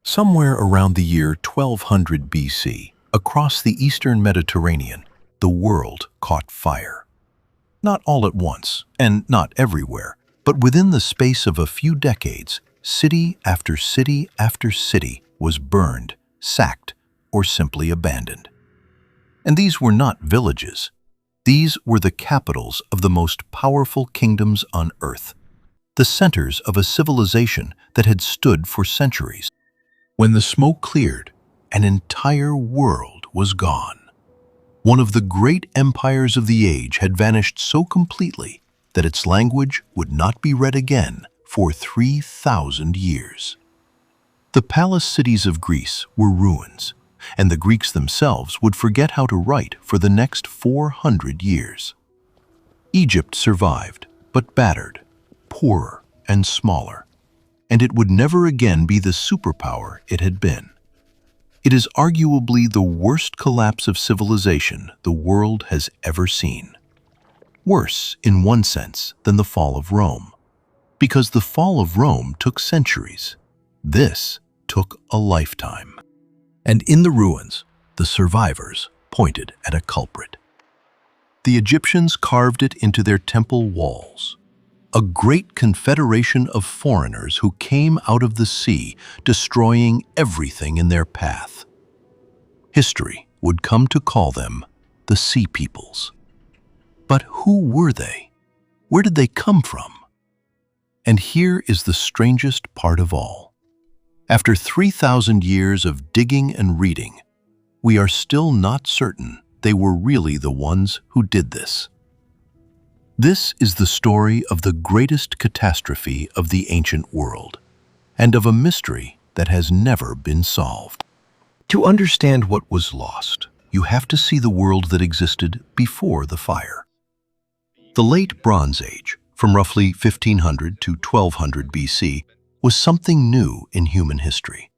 Somewhere around the year 1200 BC, across the eastern Mediterranean, the world caught fire. Not all at once, and not everywhere, but within the space of a few decades, city after city after city was burned, sacked, or simply abandoned. And these were not villages. These were the capitals of the most powerful kingdoms on earth, the centers of a civilization that had stood for centuries. When the smoke cleared, an entire world was gone. One of the great empires of the age had vanished so completely that its language would not be read again for 3,000 years. The palace cities of Greece were ruins, and the Greeks themselves would forget how to write for the next 400 years. Egypt survived, but battered, poorer and smaller, and it would never again be the superpower it had been. It is arguably the worst collapse of civilization the world has ever seen. Worse, in one sense, than the fall of Rome, because the fall of Rome took centuries. This took a lifetime. And in the ruins, the survivors pointed at a culprit. The Egyptians carved it into their temple walls. A great confederation of foreigners who came out of the sea, destroying everything in their path. History would come to call them the Sea Peoples. But who were they? Where did they come from? And here is the strangest part of all. After 3,000 years of digging and reading, we are still not certain they were really the ones who did this. This is the story of the greatest catastrophe of the ancient world, and of a mystery that has never been solved. To understand what was lost, you have to see the world that existed before the fire. The late Bronze Age, from roughly 1500 to 1200 BC, was something new in human history.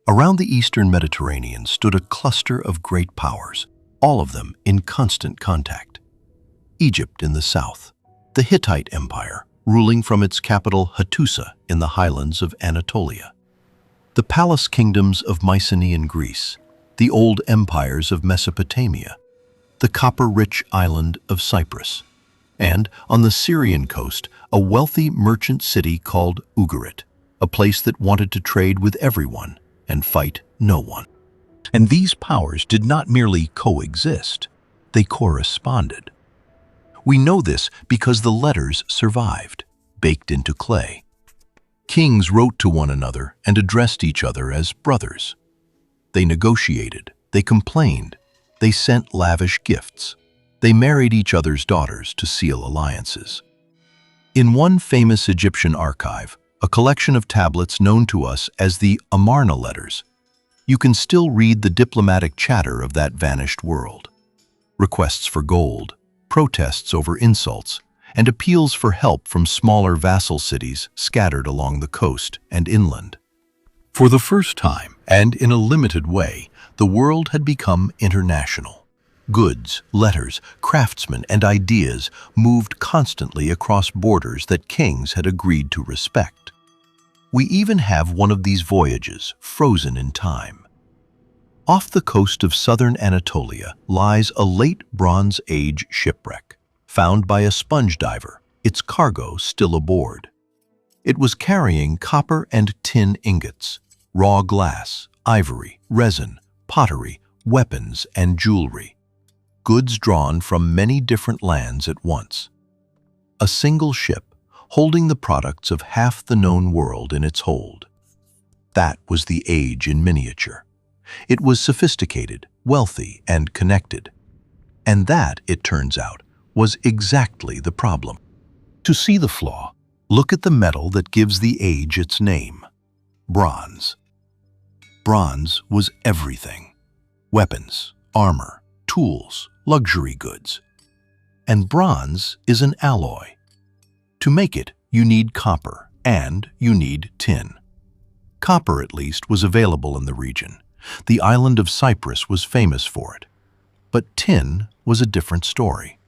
Around the eastern Mediterranean stood a cluster of great powers, all of them in constant contact. Egypt in the south, the Hittite Empire, ruling from its capital Hattusa in the highlands of Anatolia, the palace kingdoms of Mycenaean Greece, the old empires of Mesopotamia, the copper-rich island of Cyprus, and, on the Syrian coast, a wealthy merchant city called Ugarit, a place that wanted to trade with everyone and fight no one. And these powers did not merely coexist, they corresponded. We know this because the letters survived, baked into clay. Kings wrote to one another and addressed each other as brothers. They negotiated, they complained, they sent lavish gifts. They married each other's daughters to seal alliances. In one famous Egyptian archive, a collection of tablets known to us as the Amarna letters, you can still read the diplomatic chatter of that vanished world. Requests for gold, protests over insults, and appeals for help from smaller vassal cities scattered along the coast and inland. For the first time, and in a limited way, the world had become international. Goods, letters, craftsmen, and ideas moved constantly across borders that kings had agreed to respect. We even have one of these voyages frozen in time. Off the coast of southern Anatolia lies a late Bronze Age shipwreck, found by a sponge diver, its cargo still aboard. It was carrying copper and tin ingots, raw glass, ivory, resin, pottery, weapons, and jewelry. Goods drawn from many different lands at once. A single ship holding the products of half the known world in its hold. That was the age in miniature. It was sophisticated, wealthy, and connected. And that, it turns out, was exactly the problem. To see the flaw, look at the metal that gives the age its name: bronze. Bronze was everything: weapons, armor, tools, luxury goods. And bronze is an alloy. To make it, you need copper, and you need tin. Copper, at least, was available in the region. The island of Cyprus was famous for it. But tin was a different story.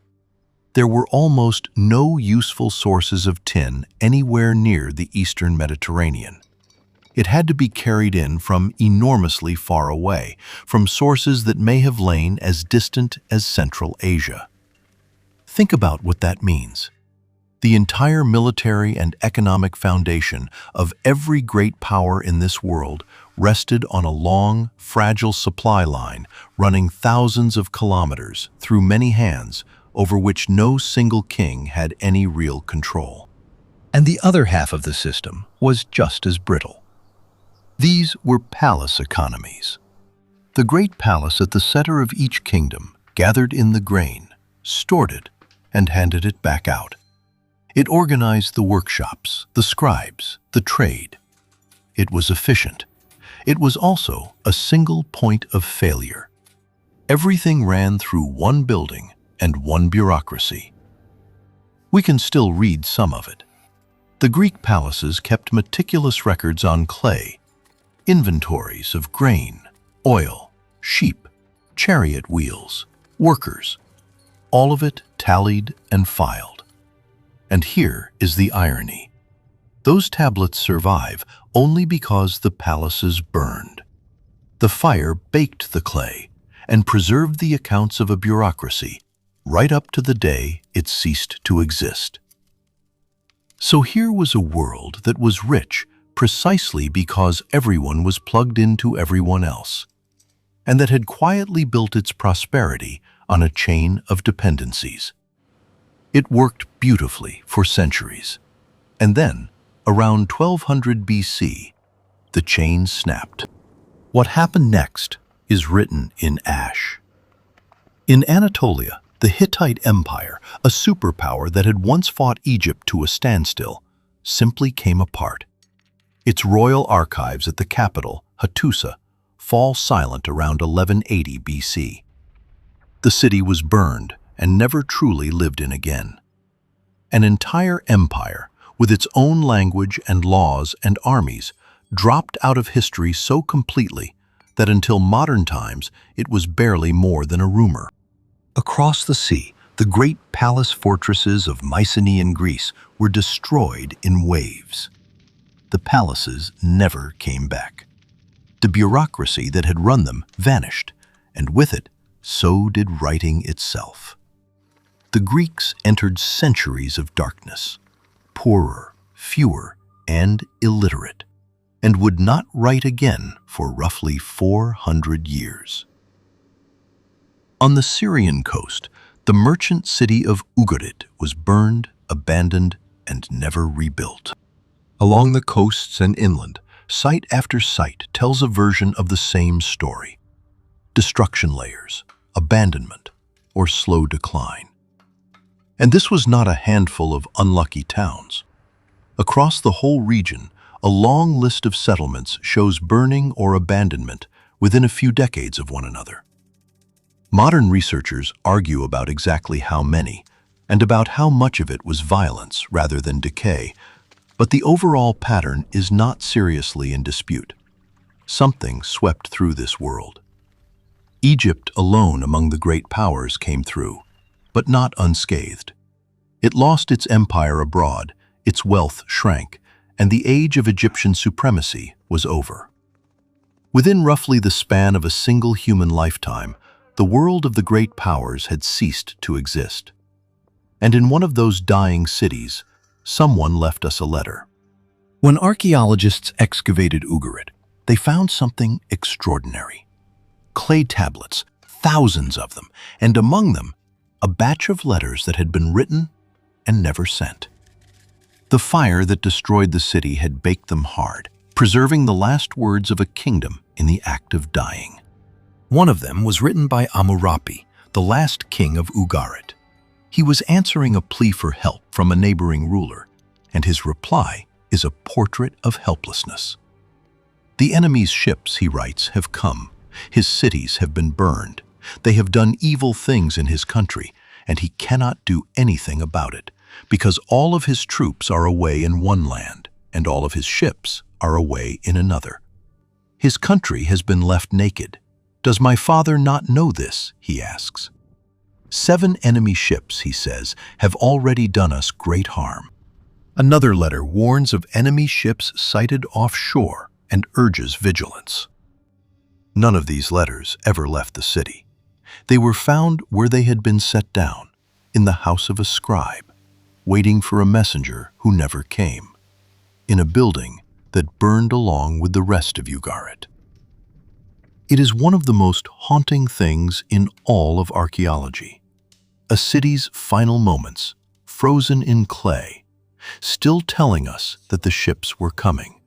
There were almost no useful sources of tin anywhere near the eastern Mediterranean. It had to be carried in from enormously far away, from sources that may have lain as distant as Central Asia. Think about what that means. The entire military and economic foundation of every great power in this world rested on a long, fragile supply line running thousands of kilometers through many hands over which no single king had any real control. And the other half of the system was just as brittle. These were palace economies. The great palace at the center of each kingdom gathered in the grain, stored it, and handed it back out. It organized the workshops, the scribes, the trade. It was efficient. It was also a single point of failure. Everything ran through one building and one bureaucracy. We can still read some of it. The Greek palaces kept meticulous records on clay, inventories of grain, oil, sheep, chariot wheels, workers, all of it tallied and filed. And here is the irony. Those tablets survive only because the palaces burned. The fire baked the clay and preserved the accounts of a bureaucracy right up to the day it ceased to exist. So here was a world that was rich precisely because everyone was plugged into everyone else, and that had quietly built its prosperity on a chain of dependencies. It worked beautifully for centuries, and then, around 1200 BC, the chain snapped. What happened next is written in ash. In Anatolia, the Hittite Empire, a superpower that had once fought Egypt to a standstill, simply came apart. Its royal archives at the capital, Hattusa, fall silent around 1180 BC. The city was burned and never truly lived in again. An entire empire, with its own language and laws and armies, dropped out of history so completely that until modern times it was barely more than a rumor. Across the sea, the great palace fortresses of Mycenaean Greece were destroyed in waves. The palaces never came back. The bureaucracy that had run them vanished, and with it, so did writing itself. The Greeks entered centuries of darkness, poorer, fewer, and illiterate, and would not write again for roughly 400 years. On the Syrian coast, the merchant city of Ugarit was burned, abandoned, and never rebuilt. Along the coasts and inland, site after site tells a version of the same story: destruction layers, abandonment, or slow decline. And this was not a handful of unlucky towns. Across the whole region, a long list of settlements shows burning or abandonment within a few decades of one another. Modern researchers argue about exactly how many, and about how much of it was violence rather than decay, but the overall pattern is not seriously in dispute. Something swept through this world. Egypt alone among the great powers came through, but not unscathed. It lost its empire abroad, its wealth shrank, and the age of Egyptian supremacy was over. Within roughly the span of a single human lifetime, the world of the great powers had ceased to exist. And in one of those dying cities, someone left us a letter. When archaeologists excavated Ugarit, they found something extraordinary. Clay tablets, thousands of them, and among them, a batch of letters that had been written and never sent. The fire that destroyed the city had baked them hard, preserving the last words of a kingdom in the act of dying. One of them was written by Amurapi, the last king of Ugarit. He was answering a plea for help from a neighboring ruler, and his reply is a portrait of helplessness. The enemy's ships, he writes, have come. His cities have been burned. They have done evil things in his country, and he cannot do anything about it, because all of his troops are away in one land, and all of his ships are away in another. His country has been left naked. Does my father not know this? He asks. 7 enemy ships, he says, have already done us great harm. Another letter warns of enemy ships sighted offshore and urges vigilance. None of these letters ever left the city. They were found where they had been set down, in the house of a scribe, waiting for a messenger who never came, in a building that burned along with the rest of Ugarit. It is one of the most haunting things in all of archaeology. A city's final moments, frozen in clay, still telling us that the ships were coming.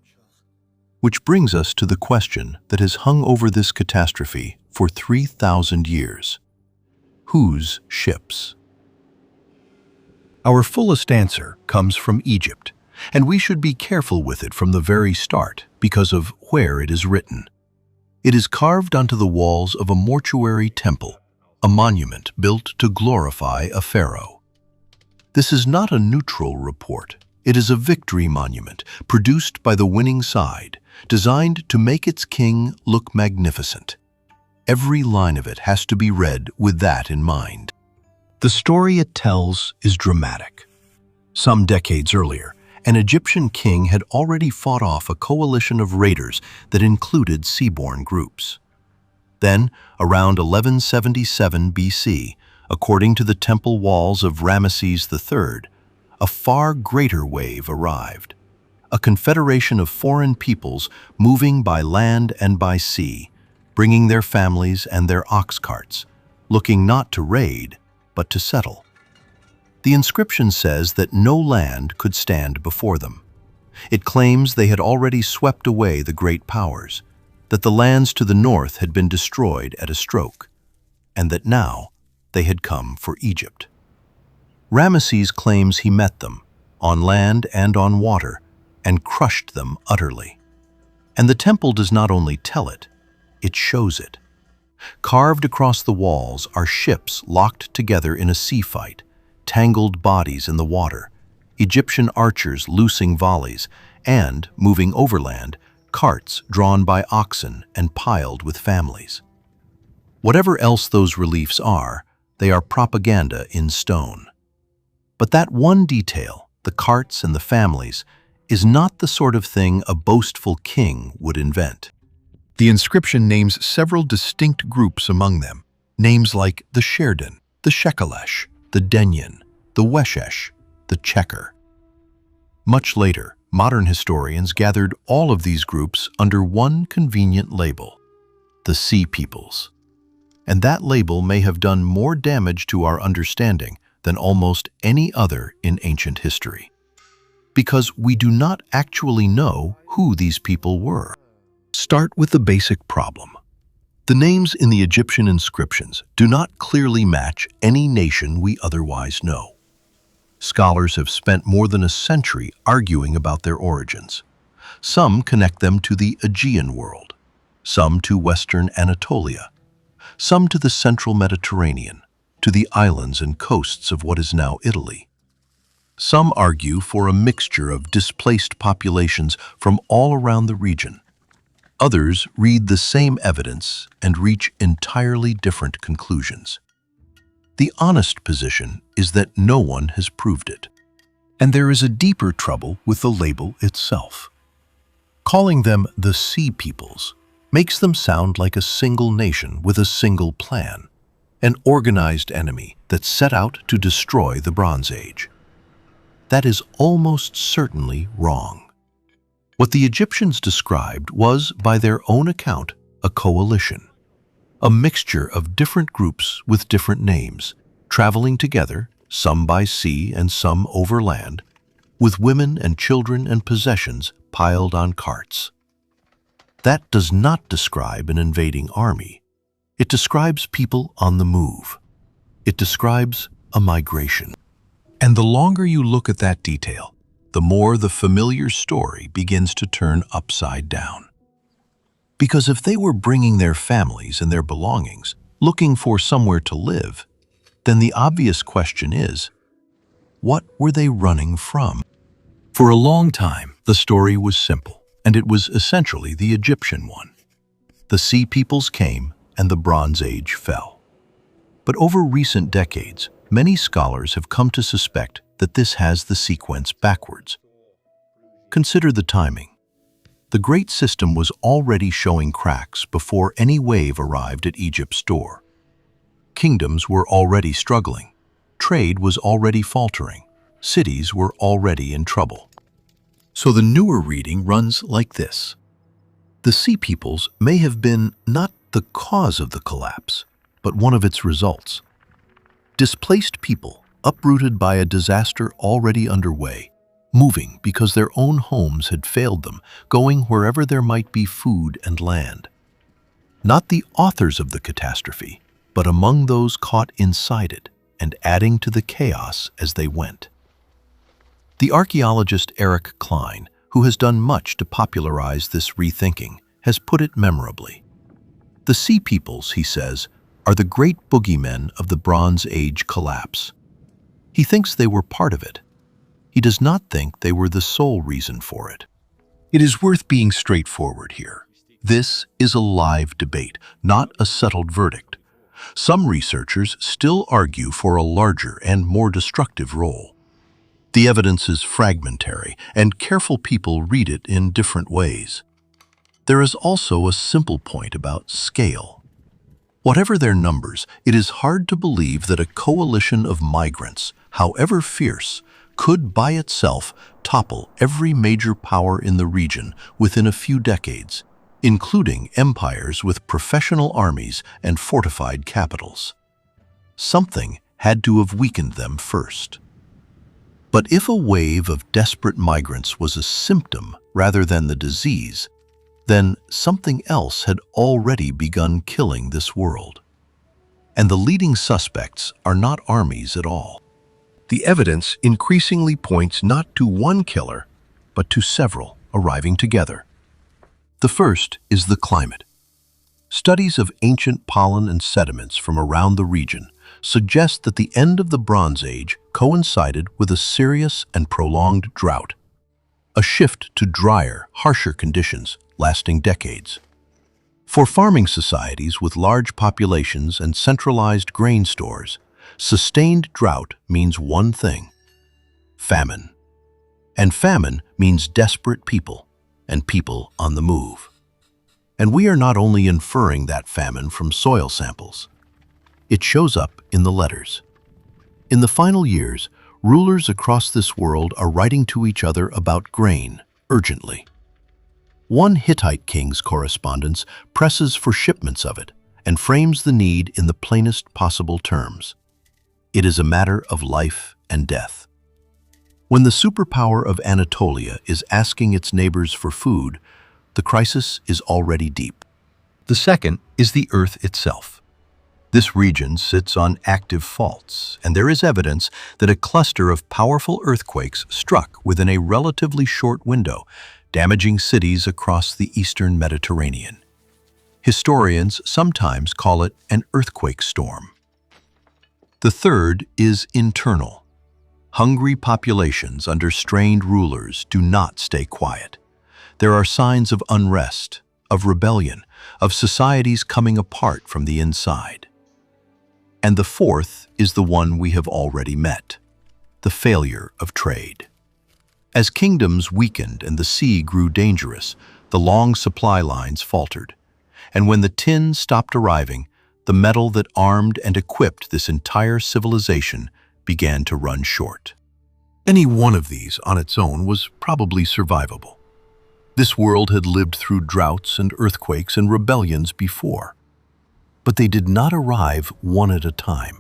Which brings us to the question that has hung over this catastrophe for 3,000 years. Whose ships? Our fullest answer comes from Egypt, and we should be careful with it from the very start because of where it is written. It is carved onto the walls of a mortuary temple, a monument built to glorify a pharaoh. This is not a neutral report. It is a victory monument produced by the winning side, designed to make its king look magnificent. Every line of it has to be read with that in mind. The story it tells is dramatic. Some decades earlier, an Egyptian king had already fought off a coalition of raiders that included seaborne groups. Then, around 1177 BC, according to the temple walls of Ramesses III, a far greater wave arrived. A confederation of foreign peoples moving by land and by sea, bringing their families and their ox carts, looking not to raid, but to settle. The inscription says that no land could stand before them. It claims they had already swept away the great powers, that the lands to the north had been destroyed at a stroke, and that now they had come for Egypt. Ramesses claims he met them, on land and on water, and crushed them utterly. And the temple does not only tell it, it shows it. Carved across the walls are ships locked together in a sea fight, tangled bodies in the water, Egyptian archers loosing volleys, and, moving overland, carts drawn by oxen and piled with families. Whatever else those reliefs are, they are propaganda in stone. But that one detail, the carts and the families, is not the sort of thing a boastful king would invent. The inscription names several distinct groups among them, names like the Sherden, the Shekelesh, the Denyen, the Weshesh, the Checker. Much later, modern historians gathered all of these groups under one convenient label, the Sea Peoples. And that label may have done more damage to our understanding than almost any other in ancient history, because we do not actually know who these people were. Start with the basic problem. The names in the Egyptian inscriptions do not clearly match any nation we otherwise know. Scholars have spent more than a century arguing about their origins. Some connect them to the Aegean world, some to Western Anatolia, some to the central Mediterranean, to the islands and coasts of what is now Italy. Some argue for a mixture of displaced populations from all around the region. Others read the same evidence and reach entirely different conclusions. The honest position is that no one has proved it. And there is a deeper trouble with the label itself. Calling them the Sea Peoples makes them sound like a single nation with a single plan, an organized enemy that set out to destroy the Bronze Age. That is almost certainly wrong. What the Egyptians described was, by their own account, a coalition, a mixture of different groups with different names, traveling together, some by sea and some over land, with women and children and possessions piled on carts. That does not describe an invading army. It describes people on the move. It describes a migration. And the longer you look at that detail, the more the familiar story begins to turn upside down. Because if they were bringing their families and their belongings, looking for somewhere to live, then the obvious question is, what were they running from? For a long time, the story was simple, and it was essentially the Egyptian one. The Sea Peoples came, and the Bronze Age fell. But over recent decades, many scholars have come to suspect that this has the sequence backwards. Consider the timing. The great system was already showing cracks before any wave arrived at Egypt's door. Kingdoms were already struggling. Trade was already faltering. Cities were already in trouble. So the newer reading runs like this. The Sea Peoples may have been not the cause of the collapse, but one of its results. Displaced people, uprooted by a disaster already underway, moving because their own homes had failed them, going wherever there might be food and land. Not the authors of the catastrophe, but among those caught inside it and adding to the chaos as they went. The archaeologist Eric Klein, who has done much to popularize this rethinking, has put it memorably. The Sea Peoples, he says, are the great boogeymen of the Bronze Age collapse. He thinks they were part of it. He does not think they were the sole reason for it. It is worth being straightforward here. This is a live debate, not a settled verdict. Some researchers still argue for a larger and more destructive role. The evidence is fragmentary, and careful people read it in different ways. There is also a simple point about scale. Whatever their numbers, it is hard to believe that a coalition of migrants, however fierce, could by itself topple every major power in the region within a few decades, including empires with professional armies and fortified capitals. Something had to have weakened them first. But if a wave of desperate migrants was a symptom rather than the disease, then something else had already begun killing this world. And the leading suspects are not armies at all. The evidence increasingly points not to one killer, but to several arriving together. The first is the climate. Studies of ancient pollen and sediments from around the region suggest that the end of the Bronze Age coincided with a serious and prolonged drought, a shift to drier, harsher conditions lasting decades. For farming societies with large populations and centralized grain stores, sustained drought means one thing: famine. And famine means desperate people, and people on the move. And we are not only inferring that famine from soil samples. It shows up in the letters. In the final years, rulers across this world are writing to each other about grain urgently. One Hittite king's correspondence presses for shipments of it and frames the need in the plainest possible terms. It is a matter of life and death. When the superpower of Anatolia is asking its neighbors for food, the crisis is already deep. The second is the earth itself. This region sits on active faults, and there is evidence that a cluster of powerful earthquakes struck within a relatively short window, damaging cities across the eastern Mediterranean. Historians sometimes call it an earthquake storm. The third is internal. Hungry populations under strained rulers do not stay quiet. There are signs of unrest, of rebellion, of societies coming apart from the inside. And the fourth is the one we have already met: the failure of trade. As kingdoms weakened and the sea grew dangerous, the long supply lines faltered. And when the tin stopped arriving, the metal that armed and equipped this entire civilization began to run short. Any one of these on its own was probably survivable. This world had lived through droughts and earthquakes and rebellions before. But they did not arrive one at a time,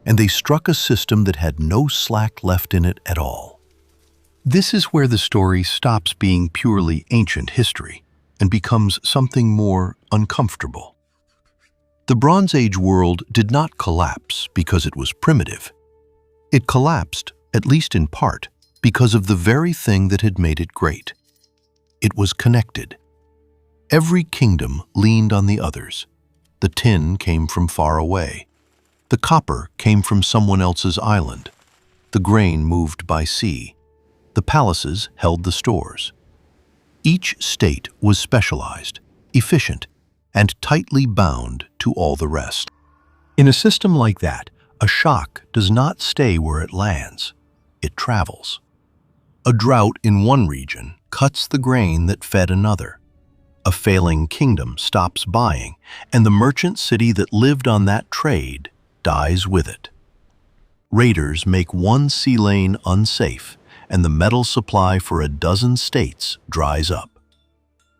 and they struck a system that had no slack left in it at all. This is where the story stops being purely ancient history and becomes something more uncomfortable. The Bronze Age world did not collapse because it was primitive. It collapsed, at least in part, because of the very thing that had made it great. It was connected. Every kingdom leaned on the others. The tin came from far away. The copper came from someone else's island. The grain moved by sea. The palaces held the stores. Each state was specialized, efficient, and tightly bound to all the rest. In a system like that, a shock does not stay where it lands. It travels. A drought in one region cuts the grain that fed another. A failing kingdom stops buying, and the merchant city that lived on that trade dies with it. Raiders make one sea lane unsafe, and the metal supply for a dozen states dries up.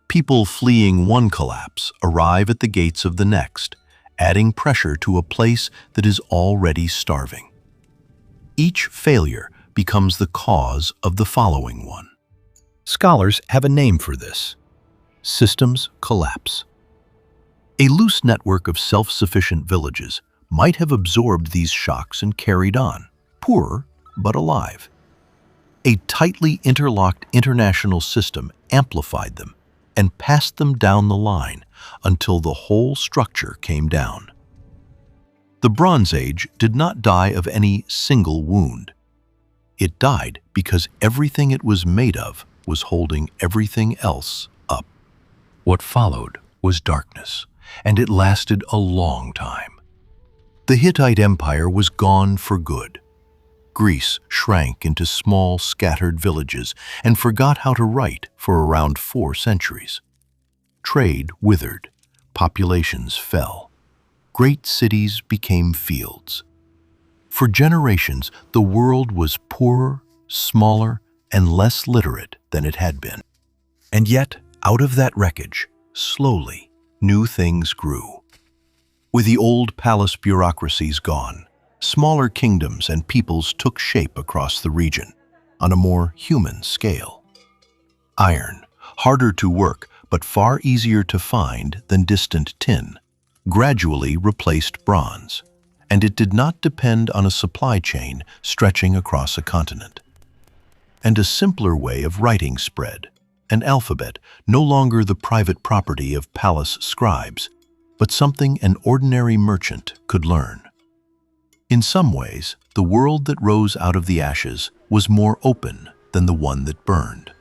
People fleeing one collapse arrive at the gates of the next, adding pressure to a place that is already starving. Each failure becomes the cause of the following one. Scholars have a name for this: systems collapse. A loose network of self-sufficient villages might have absorbed these shocks and carried on, poorer but alive. A tightly interlocked international system amplified them and passed them down the line until the whole structure came down. The Bronze Age did not die of any single wound. It died because everything it was made of was holding everything else up. What followed was darkness, and it lasted a long time. The Hittite Empire was gone for good. Greece shrank into small, scattered villages and forgot how to write for around 4 centuries. Trade withered, populations fell. Great cities became fields. For generations, the world was poorer, smaller, and less literate than it had been. And yet, out of that wreckage, slowly, new things grew. With the old palace bureaucracies gone, smaller kingdoms and peoples took shape across the region on a more human scale. Iron, harder to work but far easier to find than distant tin, gradually replaced bronze, and it did not depend on a supply chain stretching across a continent. And a simpler way of writing spread, an alphabet no longer the private property of palace scribes, but something an ordinary merchant could learn. In some ways, the world that rose out of the ashes was more open than the one that burned.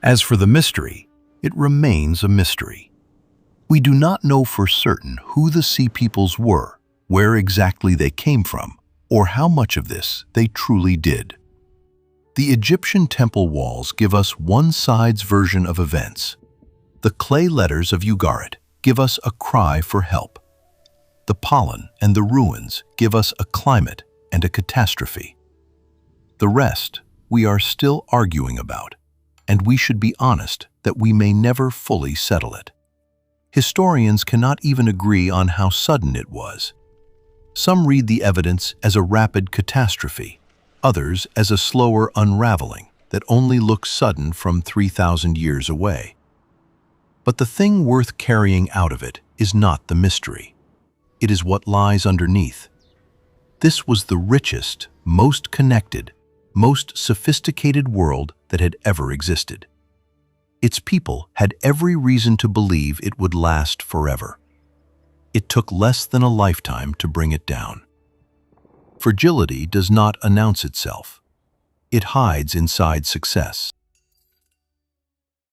As for the mystery, it remains a mystery. We do not know for certain who the Sea Peoples were, where exactly they came from, or how much of this they truly did. The Egyptian temple walls give us one side's version of events. The clay letters of Ugarit give us a cry for help. The pollen and the ruins give us a climate and a catastrophe. The rest we are still arguing about, and we should be honest that we may never fully settle it. Historians cannot even agree on how sudden it was. Some read the evidence as a rapid catastrophe, others as a slower unraveling that only looks sudden from 3,000 years away. But the thing worth carrying out of it is not the mystery. It is what lies underneath. This was the richest, most connected, most sophisticated world that had ever existed. Its people had every reason to believe it would last forever. It took less than a lifetime to bring it down. Fragility does not announce itself. It hides inside success.